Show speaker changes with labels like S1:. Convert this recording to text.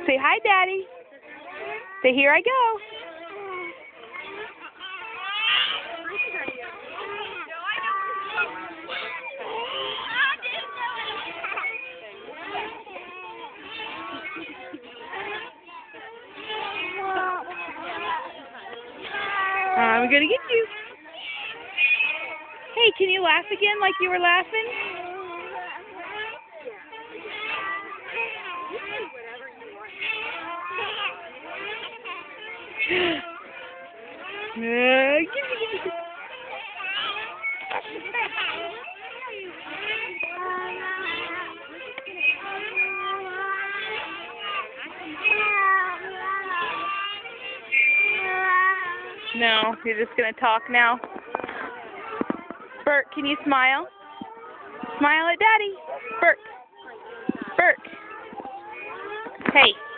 S1: Say hi, Daddy. Say, here I go. I'm gonna get you. Hey, can you laugh again like you were laughing? No, you're just gonna talk now. Bert, can you smile? Smile at Daddy. Bert. Bert. Hey.